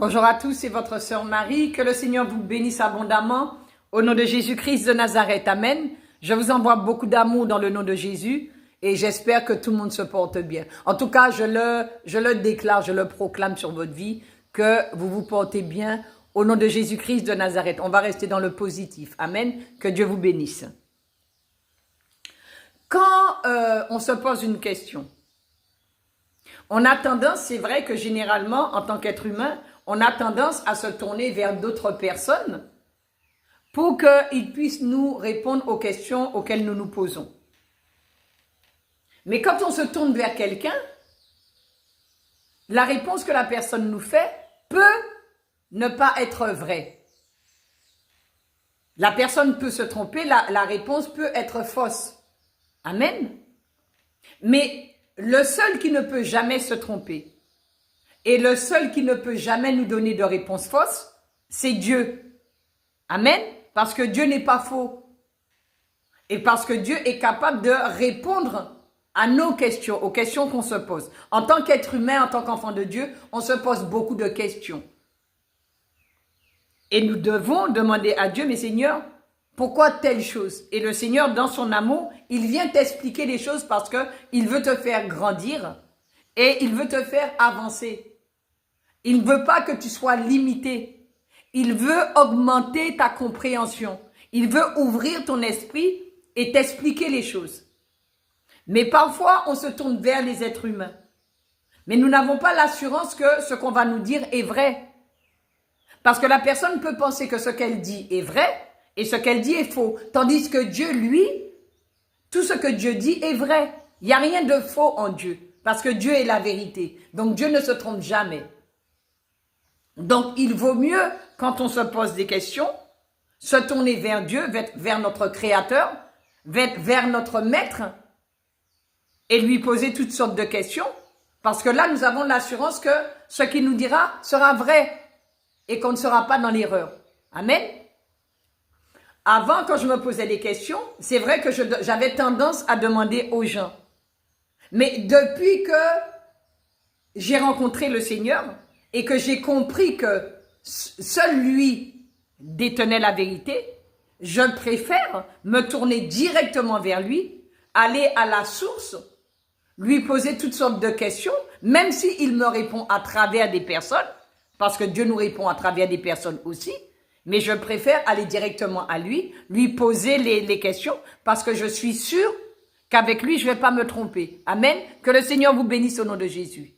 Bonjour à tous, c'est votre sœur Marie. Que le Seigneur vous bénisse abondamment. Au nom de Jésus-Christ de Nazareth, Amen. Je vous envoie beaucoup d'amour dans le nom de Jésus et j'espère que tout le monde se porte bien. En tout cas, je le déclare, je le proclame sur votre vie, que vous vous portez bien au nom de Jésus-Christ de Nazareth. On va rester dans le positif. Amen. Que Dieu vous bénisse. Quand on se pose une question, on a tendance, c'est vrai que généralement, en tant qu'être humain, on a tendance à se tourner vers d'autres personnes pour qu'ils puissent nous répondre aux questions auxquelles nous nous posons. Mais quand on se tourne vers quelqu'un, la réponse que la personne nous fait peut ne pas être vraie. La personne peut se tromper, la réponse peut être fausse. Amen. Mais le seul qui ne peut jamais se tromper et le seul qui ne peut jamais nous donner de réponse fausse, c'est Dieu. Amen. Parce que Dieu n'est pas faux. Et parce que Dieu est capable de répondre à nos questions, aux questions qu'on se pose. En tant qu'être humain, en tant qu'enfant de Dieu, on se pose beaucoup de questions. Et nous devons demander à Dieu, mais Seigneur, pourquoi telle chose? Et le Seigneur, dans son amour, il vient t'expliquer les choses parce qu'il veut te faire grandir et il veut te faire avancer. Il ne veut pas que tu sois limité. Il veut augmenter ta compréhension. Il veut ouvrir ton esprit et t'expliquer les choses. Mais parfois, on se tourne vers les êtres humains. Mais nous n'avons pas l'assurance que ce qu'on va nous dire est vrai. Parce que la personne peut penser que ce qu'elle dit est vrai et ce qu'elle dit est faux. Tandis que Dieu, lui, tout ce que Dieu dit est vrai. Il n'y a rien de faux en Dieu. Parce que Dieu est la vérité. Donc Dieu ne se trompe jamais. Donc il vaut mieux, quand on se pose des questions, se tourner vers Dieu, vers notre Créateur, vers notre Maître, et lui poser toutes sortes de questions. Parce que là, nous avons l'assurance que ce qu'il nous dira sera vrai et qu'on ne sera pas dans l'erreur. Amen. Avant, quand je me posais des questions, c'est vrai que j'avais tendance à demander aux gens. Mais depuis que j'ai rencontré le Seigneur et que j'ai compris que seul lui détenait la vérité, je préfère me tourner directement vers lui, aller à la source, lui poser toutes sortes de questions, même s'il me répond à travers des personnes, parce que Dieu nous répond à travers des personnes aussi, mais je préfère aller directement à lui poser les questions, parce que je suis sûre qu'avec lui, je ne vais pas me tromper. Amen. Que le Seigneur vous bénisse au nom de Jésus.